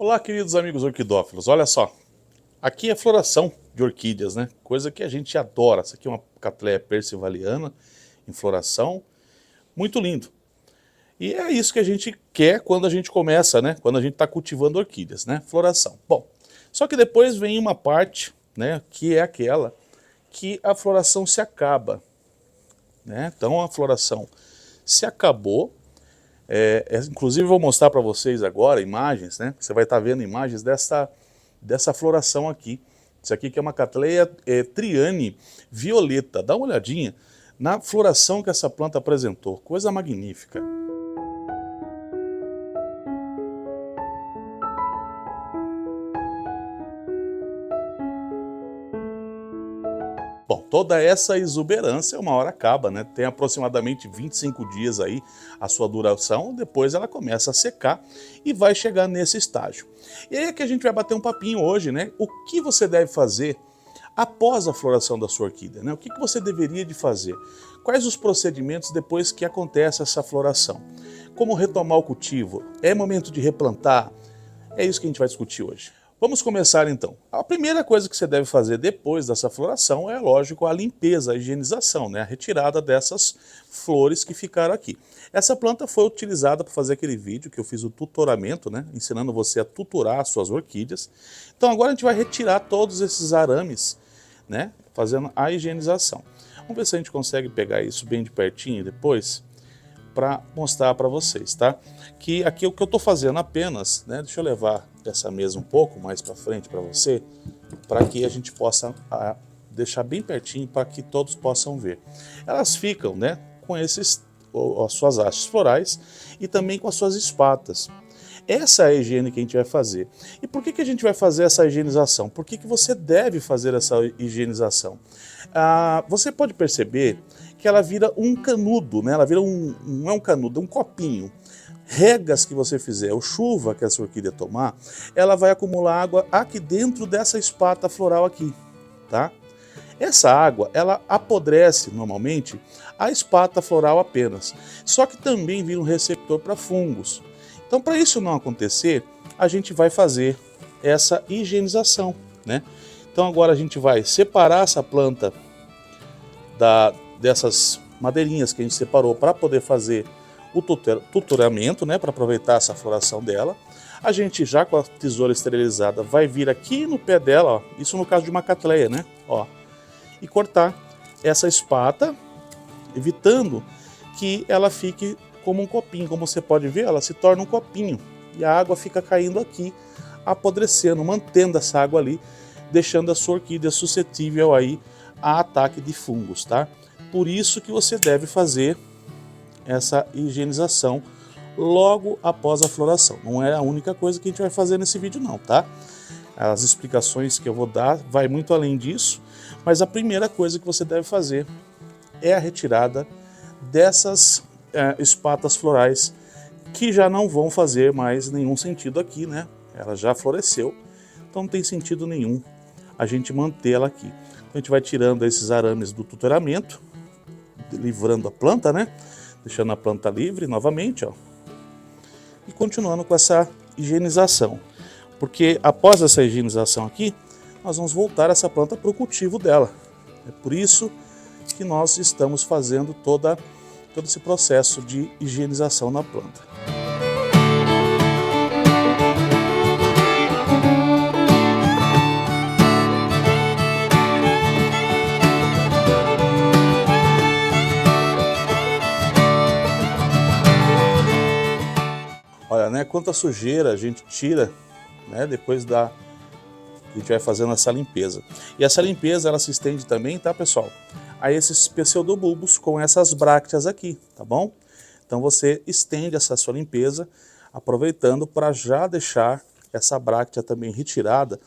Olá, queridos amigos orquidófilos. Olha só, aqui é floração de orquídeas, né? Coisa que a gente adora. Essa aqui é uma Cattleya persivaliana em floração, muito lindo. E é isso que a gente quer quando a gente começa, né? Quando a gente está cultivando orquídeas, né? Floração. Bom, só que depois vem uma parte, né? Que é aquela que a floração se acaba, né? Então a floração se acabou. Inclusive vou mostrar para vocês agora imagens, né? Você vai estar vendo imagens dessa floração aqui. Isso aqui que é uma Cattleya Triane violeta. Dá uma olhadinha na floração que essa planta apresentou. Coisa magnífica. Bom, toda essa exuberância uma hora acaba, né? Tem aproximadamente 25 dias aí a sua duração, depois ela começa a secar e vai chegar nesse estágio. E aí é que a gente vai bater um papinho hoje, né? O que você deve fazer após a floração da sua orquídea, né? O que você deveria de fazer? Quais os procedimentos depois que acontece essa floração? Como retomar o cultivo? É momento de replantar? É isso que a gente vai discutir hoje. Vamos começar então. A primeira coisa que você deve fazer depois dessa floração é, lógico, a limpeza, a higienização, né? A retirada dessas flores que ficaram aqui. Essa planta foi utilizada para fazer aquele vídeo que eu fiz o tutoramento, né? Ensinando você a tutorar as suas orquídeas. Então agora a gente vai retirar todos esses arames, né? Fazendo a higienização. Vamos ver se a gente consegue pegar isso bem de pertinho depois para mostrar para vocês, tá? Que aqui o que eu estou fazendo apenas, né? Deixa eu levar essa mesa um pouco mais para frente para você, para que a gente possa deixar bem pertinho para que todos possam ver. Elas ficam, né? Com as suas hastes florais e também com as suas espatas. Essa é a higiene que a gente vai fazer. E por que a gente vai fazer essa higienização? Por que você deve fazer essa higienização? Você pode perceber que ela vira um canudo, né? Ela vira não é um canudo, é um copinho. Regas que você fizer, ou chuva que essa orquídea tomar, ela vai acumular água aqui dentro dessa espata floral aqui, tá? Essa água, ela apodrece normalmente a espata floral apenas, só que também vira um receptor para fungos. Então, para isso não acontecer, a gente vai fazer essa higienização, né? Então agora a gente vai separar essa planta dessas madeirinhas que a gente separou para poder fazer o tutoramento, né, para aproveitar essa floração dela. A gente já com a tesoura esterilizada vai vir aqui no pé dela, ó, isso no caso de uma Cattleya, né, ó, e cortar essa espata, evitando que ela fique como um copinho. Como você pode ver, ela se torna um copinho e a água fica caindo aqui, apodrecendo, mantendo essa água ali, deixando a sua orquídea suscetível aí a ataque de fungos, tá? Por isso que você deve fazer essa higienização logo após a floração. Não é a única coisa que a gente vai fazer nesse vídeo não, tá? As explicações que eu vou dar vai muito além disso, mas a primeira coisa que você deve fazer é a retirada dessas espatas florais que já não vão fazer mais nenhum sentido aqui, né? Ela já floresceu, então não tem sentido nenhum a gente manter ela aqui. Então a gente vai tirando esses arames do tutoramento, livrando a planta, né? Deixando a planta livre novamente, ó. E continuando com essa higienização. Porque após essa higienização aqui, nós vamos voltar essa planta para o cultivo dela. É por isso que nós estamos fazendo todo esse processo de higienização na planta. Olha, né, quanta sujeira a gente tira, né, depois a gente vai fazendo essa limpeza. E essa limpeza, ela se estende também, tá, pessoal, a esses pseudobulbos com essas brácteas aqui, tá bom? Então você estende essa sua limpeza, aproveitando para já deixar essa bráctea também retirada,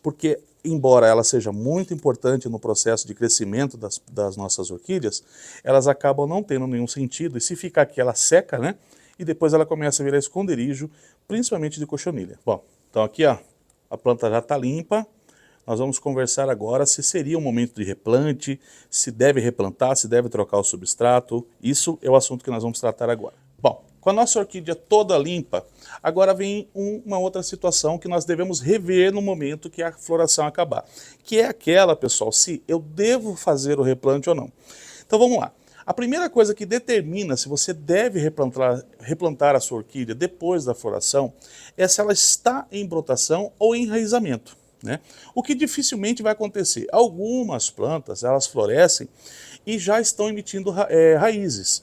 porque embora ela seja muito importante no processo de crescimento das nossas orquídeas, elas acabam não tendo nenhum sentido, e se ficar aqui ela seca, né? E depois ela começa a virar esconderijo, principalmente de cochonilha. Bom, então aqui ó, a planta já está limpa. Nós vamos conversar agora se seria um momento de replante, se deve replantar, se deve trocar o substrato. Isso é o assunto que nós vamos tratar agora. Bom, Com a nossa orquídea toda limpa, agora vem uma outra situação que nós devemos rever no momento que a floração acabar, que é aquela, pessoal, se eu devo fazer o replante ou não. Então vamos lá. A primeira coisa que determina se você deve replantar a sua orquídea depois da floração é se ela está em brotação ou em enraizamento, né? O que dificilmente vai acontecer. Algumas plantas, elas florescem e já estão emitindo raízes,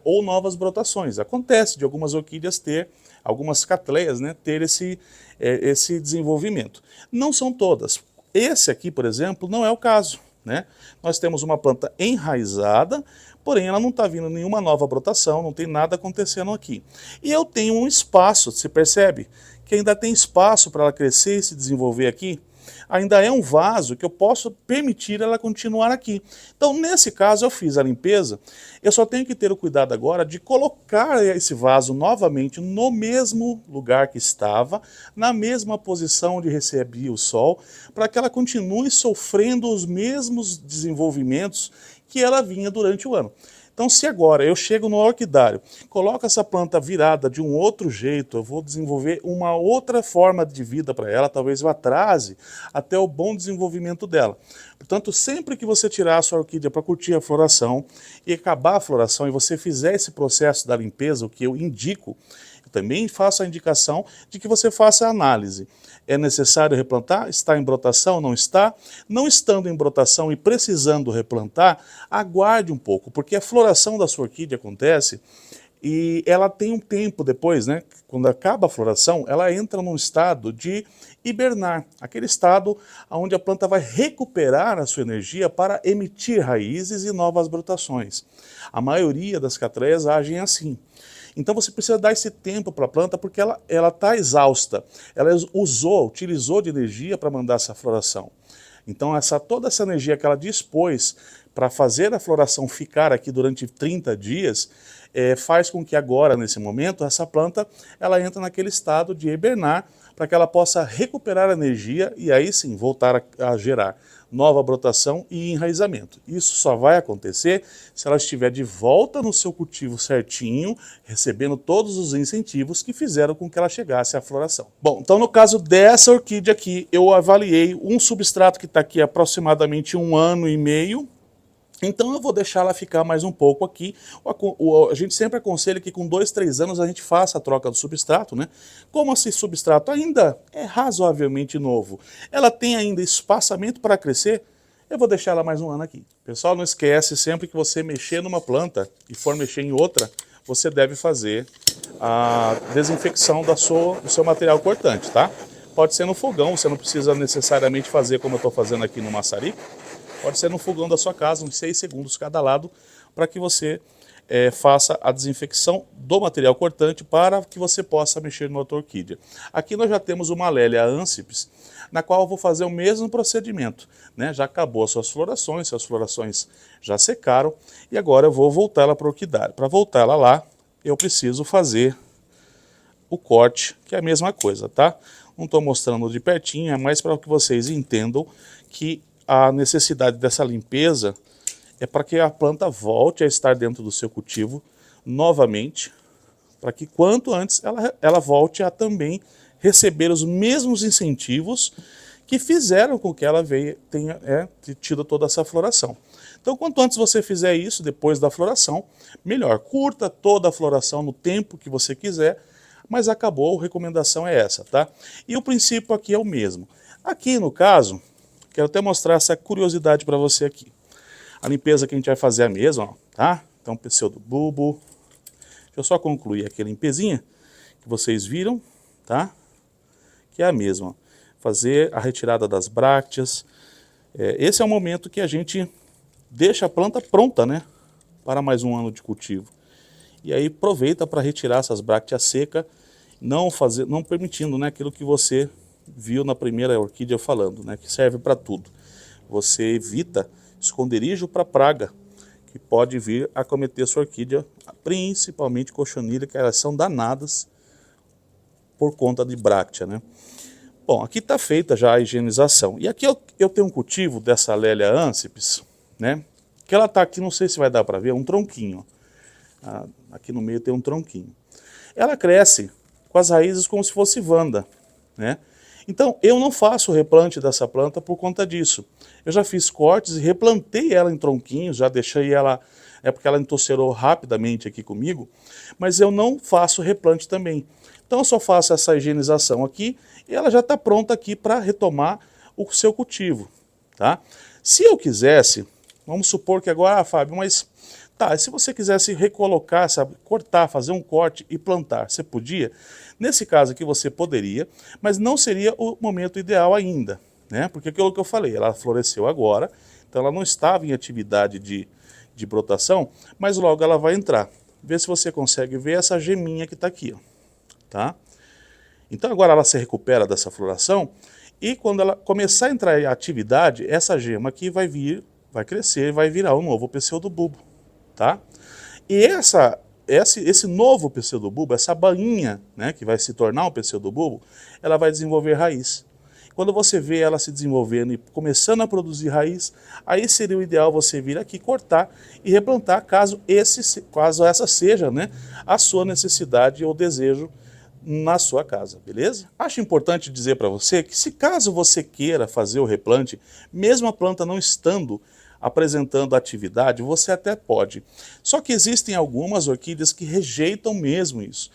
ou novas brotações. Acontece de algumas orquídeas ter, algumas catleias, né, ter esse desenvolvimento. Não são todas. Esse aqui, por exemplo, não é o caso, né? Nós temos uma planta enraizada, porém ela não está vindo nenhuma nova brotação, não tem nada acontecendo aqui. E eu tenho um espaço, você percebe? Que ainda tem espaço para ela crescer e se desenvolver aqui. Ainda é um vaso que eu posso permitir ela continuar aqui. Então, nesse caso, eu fiz a limpeza, eu só tenho que ter o cuidado agora de colocar esse vaso novamente no mesmo lugar que estava, na mesma posição onde recebia o sol, para que ela continue sofrendo os mesmos desenvolvimentos que ela vinha durante o ano. Então, se agora eu chego no orquidário, coloco essa planta virada de um outro jeito, eu vou desenvolver uma outra forma de vida para ela, talvez eu atrase até o bom desenvolvimento dela. Portanto, sempre que você tirar a sua orquídea para curtir a floração e acabar a floração e você fizer esse processo da limpeza, o que eu indico, eu também faço a indicação de que você faça a análise. É necessário replantar? Está em brotação? Não está? Não estando em brotação e precisando replantar, aguarde um pouco, porque a floração da sua orquídea acontece e ela tem um tempo depois, né? Quando acaba a floração, ela entra num estado de hibernar, aquele estado onde a planta vai recuperar a sua energia para emitir raízes e novas brotações. A maioria das catleias agem assim. Então você precisa dar esse tempo para a planta porque ela está exausta. Ela utilizou de energia para mandar essa floração. Então toda essa energia que ela dispôs para fazer a floração ficar aqui durante 30 dias, faz com que agora, nesse momento, essa planta ela entra naquele estado de hibernar para que ela possa recuperar a energia e aí sim voltar a gerar nova brotação e enraizamento. Isso só vai acontecer se ela estiver de volta no seu cultivo certinho, recebendo todos os incentivos que fizeram com que ela chegasse à floração. Bom, então no caso dessa orquídea aqui, eu avaliei um substrato que está aqui há aproximadamente 1 ano e meio, então eu vou deixar ela ficar mais um pouco aqui. A gente sempre aconselha que com 2, 3 anos a gente faça a troca do substrato, né? Como esse substrato ainda é razoavelmente novo, ela tem ainda espaçamento para crescer, eu vou deixar ela mais 1 ano aqui. Pessoal, não esquece, sempre que você mexer numa planta e for mexer em outra, você deve fazer a desinfecção do seu material cortante, tá? Pode ser no fogão, você não precisa necessariamente fazer como eu estou fazendo aqui no maçarico. Pode ser no fogão da sua casa, uns 6 segundos cada lado, para que você faça a desinfecção do material cortante para que você possa mexer na outra orquídea. Aqui nós já temos uma Lélia Ancipes, na qual eu vou fazer o mesmo procedimento, né? Já acabou as suas florações já secaram, e agora eu vou voltar ela para o orquidário. Para voltar ela lá, eu preciso fazer o corte, que é a mesma coisa, tá? Não estou mostrando de pertinho, é mais para que vocês entendam que a necessidade dessa limpeza é para que a planta volte a estar dentro do seu cultivo novamente, para que quanto antes ela volte a também receber os mesmos incentivos que fizeram com que ela tenha tido toda essa floração. Então, quanto antes você fizer isso, depois da floração, melhor. Curta toda a floração no tempo que você quiser, mas acabou, a recomendação é essa, tá? E o princípio aqui é o mesmo. Aqui, no caso, quero até mostrar essa curiosidade para você aqui. A limpeza que a gente vai fazer é a mesma, ó, tá? Então, pseudobulbo. Deixa eu só concluir aqui a limpezinha que vocês viram, tá? Que é a mesma. Ó. Fazer a retirada das brácteas. Esse é o momento que a gente deixa a planta pronta, né? Para mais 1 ano de cultivo. E aí aproveita para retirar essas brácteas secas, não permitindo, né, aquilo que você viu na primeira orquídea falando, né, que serve para tudo. Você evita esconderijo para praga, que pode vir a acometer sua orquídea, principalmente cochonilha, que elas são danadas por conta de bráctea, né? Bom, aqui está feita já a higienização. E aqui eu tenho um cultivo dessa Lélia Ancipes, né? Que ela está aqui, não sei se vai dar para ver, é um tronquinho. Aqui no meio tem um tronquinho. ela cresce com as raízes como se fosse Wanda, né? Então, eu não faço o replante dessa planta por conta disso. Eu já fiz cortes e replantei ela em tronquinhos, já deixei ela, porque ela entocerou rapidamente aqui comigo, mas eu não faço replante também. Então, eu só faço essa higienização aqui e ela já está pronta aqui para retomar o seu cultivo, tá? Se eu quisesse, vamos supor que agora, Fábio, mas tá, se você quisesse recolocar, sabe, cortar, fazer um corte e plantar, você podia? Nesse caso aqui você poderia, mas não seria o momento ideal ainda, né? Porque aquilo que eu falei, ela floresceu agora, então ela não estava em atividade de brotação, mas logo ela vai entrar. Vê se você consegue ver essa geminha que está aqui, ó, tá? Então agora ela se recupera dessa floração e quando ela começar a entrar em atividade, essa gema aqui vai vir, vai crescer, vai virar um novo pseudobulbo, tá? E esse novo pseudobulbo, essa bainha, né, que vai se tornar um pseudobulbo, ela vai desenvolver raiz. Quando você vê ela se desenvolvendo e começando a produzir raiz, aí seria o ideal você vir aqui cortar e replantar caso essa seja, né, a sua necessidade ou desejo na sua casa, beleza? Acho importante dizer para você que se caso você queira fazer o replante, mesmo a planta não estando apresentando atividade, você até pode. Só que existem algumas orquídeas que rejeitam mesmo isso.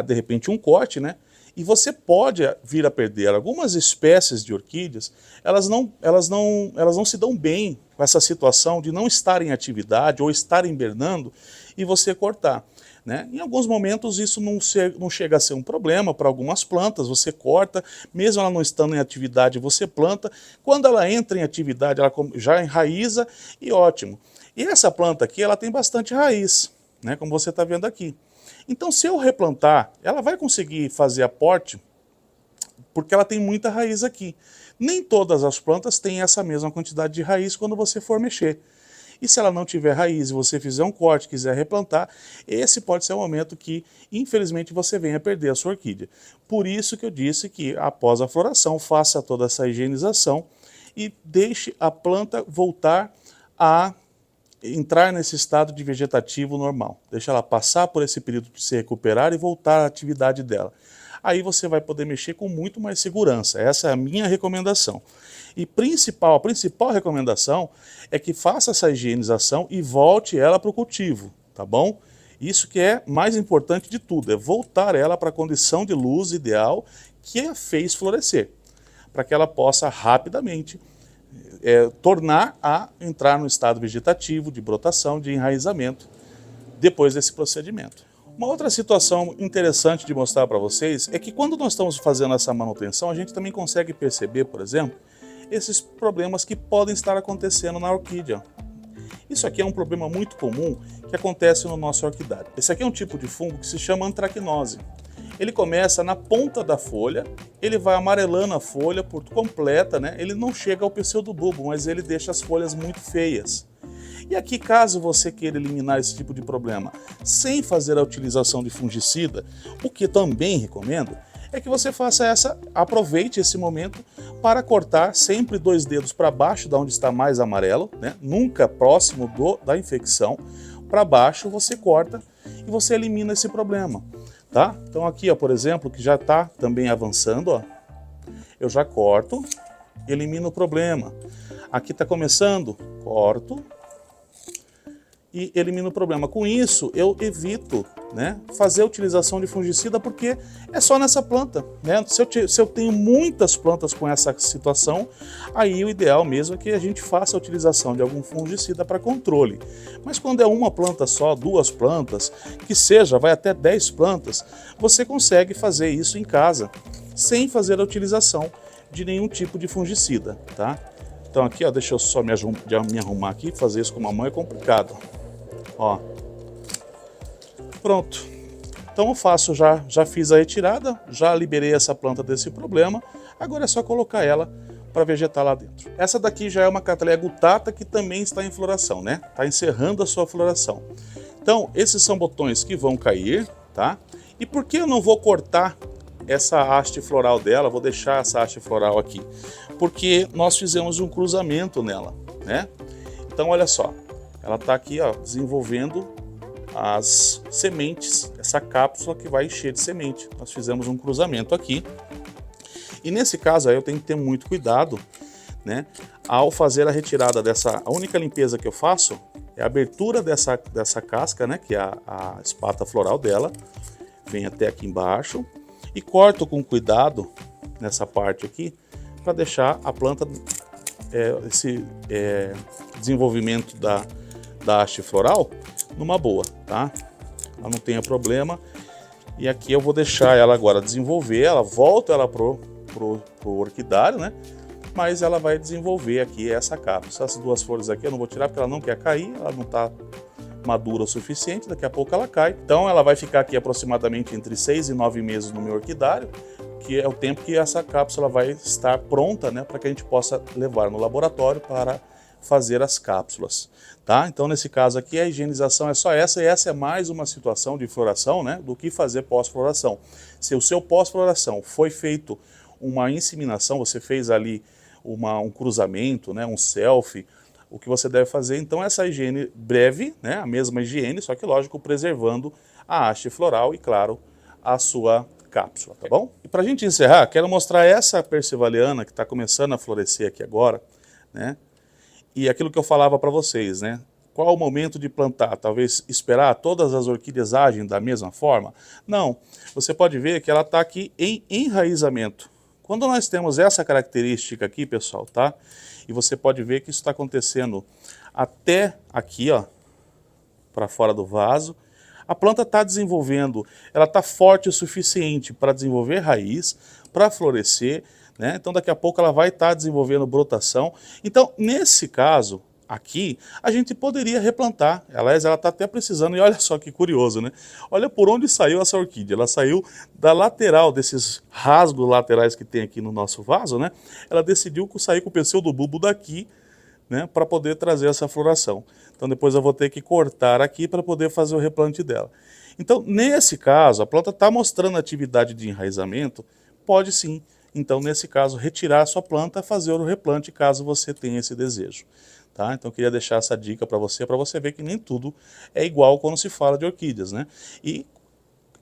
De repente um corte, né? E você pode vir a perder. Algumas espécies de orquídeas, elas não se dão bem com essa situação de não estar em atividade ou estar hibernando e você cortar, né? Em alguns momentos isso não chega a ser um problema para algumas plantas, você corta, mesmo ela não estando em atividade, você planta. Quando ela entra em atividade, ela já enraiza e ótimo. E essa planta aqui, ela tem bastante raiz, né? Como você está vendo aqui. Então, se eu replantar, ela vai conseguir fazer aporte, porque ela tem muita raiz aqui. Nem todas as plantas têm essa mesma quantidade de raiz quando você for mexer. E se ela não tiver raiz e você fizer um corte, quiser replantar, esse pode ser o momento que, infelizmente, você venha perder a sua orquídea. Por isso que eu disse que, após a floração, faça toda essa higienização e deixe a planta voltar a entrar nesse estado de vegetativo normal. Deixa ela passar por esse período de se recuperar e voltar à atividade dela. Aí você vai poder mexer com muito mais segurança. Essa é a minha recomendação. E a principal recomendação é que faça essa higienização e volte ela para o cultivo, tá bom? Isso que é mais importante de tudo, é voltar ela para a condição de luz ideal que a fez florescer, para que ela possa rapidamente tornar a entrar no estado vegetativo, de brotação, de enraizamento, depois desse procedimento. Uma outra situação interessante de mostrar para vocês é que quando nós estamos fazendo essa manutenção, a gente também consegue perceber, por exemplo, esses problemas que podem estar acontecendo na orquídea. Isso aqui é um problema muito comum que acontece no nosso orquidário. Esse aqui é um tipo de fungo que se chama antracnose. Ele começa na ponta da folha, ele vai amarelando a folha por completa, né? Ele não chega ao pseudobulbo, mas ele deixa as folhas muito feias. E aqui, caso você queira eliminar esse tipo de problema sem fazer a utilização de fungicida, o que também recomendo é que você aproveite esse momento para cortar sempre 2 dedos para baixo, da onde está mais amarelo, né? Nunca próximo da infecção. Para baixo você corta e você elimina esse problema. Tá? Então aqui, ó, por exemplo, que já está também avançando, ó, eu já corto, elimino o problema. Aqui está começando, corto e elimino o problema. Com isso, eu evito, né, fazer a utilização de fungicida, porque é só nessa planta, né? Se eu tenho muitas plantas com essa situação, aí o ideal mesmo é que a gente faça a utilização de algum fungicida para controle. Mas quando é uma planta só, 2 plantas, que seja, vai até 10 plantas, você consegue fazer isso em casa, sem fazer a utilização de nenhum tipo de fungicida, tá? Então aqui, ó, deixa eu só me arrumar aqui, fazer isso com uma mão é complicado. Ó. Pronto. Então eu faço, já fiz a retirada, já liberei essa planta desse problema, agora é só colocar ela para vegetar lá dentro. Essa daqui já é uma Cattleya gutata que também está em floração, né? Está encerrando a sua floração. Então, esses são botões que vão cair, tá? E por que eu não vou cortar essa haste floral dela, vou deixar essa haste floral aqui? Porque nós fizemos um cruzamento nela, né? Então, olha só, ela está aqui, ó, desenvolvendo as sementes, essa cápsula que vai encher de semente. Nós fizemos um cruzamento aqui. E nesse caso aí eu tenho que ter muito cuidado, né, ao fazer a retirada dessa. A única limpeza que eu faço é a abertura dessa casca, né, que é a espata floral dela. Vem até aqui embaixo e corto com cuidado nessa parte aqui para deixar a planta, esse desenvolvimento da haste floral numa boa, tá? Ela não tenha problema. E aqui eu vou deixar ela agora desenvolver, ela volta ela pro orquidário, né? Mas ela vai desenvolver aqui essa cápsula. Essas duas flores aqui eu não vou tirar porque ela não quer cair, ela não está madura o suficiente, daqui a pouco ela cai. Então ela vai ficar aqui aproximadamente entre 6 e 9 meses no meu orquidário, que é o tempo que essa cápsula vai estar pronta, né, para que a gente possa levar no laboratório para fazer as cápsulas, tá? Então nesse caso aqui a higienização é só essa, e essa é mais uma situação de floração, né, do que fazer pós-floração. Se o seu pós-floração foi feito uma inseminação, você fez ali um cruzamento, né, um selfie, o que você deve fazer então é essa higiene breve, né, a mesma higiene, só que lógico preservando a haste floral e claro a sua cápsula, tá bom? E para a gente encerrar, quero mostrar essa persevaliana que está começando a florescer aqui agora, né? E aquilo que eu falava para vocês, né? Qual o momento de plantar? Talvez esperar todas as orquídeas agem da mesma forma? Não, você pode ver que ela está aqui em enraizamento. Quando nós temos essa característica aqui, pessoal, tá? E você pode ver que isso está acontecendo até aqui, ó, para fora do vaso. A planta está desenvolvendo, ela está forte o suficiente para desenvolver raiz, para florescer, né? Então daqui a pouco ela vai estar desenvolvendo brotação. Então nesse caso aqui, a gente poderia replantar. Aliás, ela está até precisando, e olha só que curioso, né? Olha por onde saiu essa orquídea. Ela saiu da lateral, desses rasgos laterais que tem aqui no nosso vaso, né? Ela decidiu sair com o pseudobulbo daqui, né, para poder trazer essa floração. Então depois eu vou ter que cortar aqui para poder fazer o replante dela. Então nesse caso, a planta está mostrando atividade de enraizamento, pode sim, então nesse caso, retirar a sua planta, fazer o replante caso você tenha esse desejo. Tá? Então eu queria deixar essa dica para você ver que nem tudo é igual quando se fala de orquídeas, né? E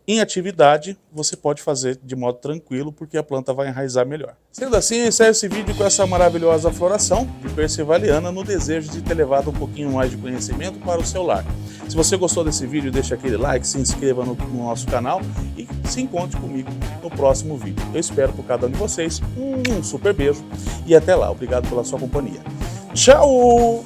em atividade, você pode fazer de modo tranquilo, porque a planta vai enraizar melhor. Sendo assim, eu encerro esse vídeo com essa maravilhosa floração de persevaliana, no desejo de ter levado um pouquinho mais de conhecimento para o seu lar. Se você gostou desse vídeo, deixa aquele like, se inscreva no nosso canal e se encontre comigo no próximo vídeo. Eu espero por cada um de vocês um super beijo e até lá. Obrigado pela sua companhia. Tchau!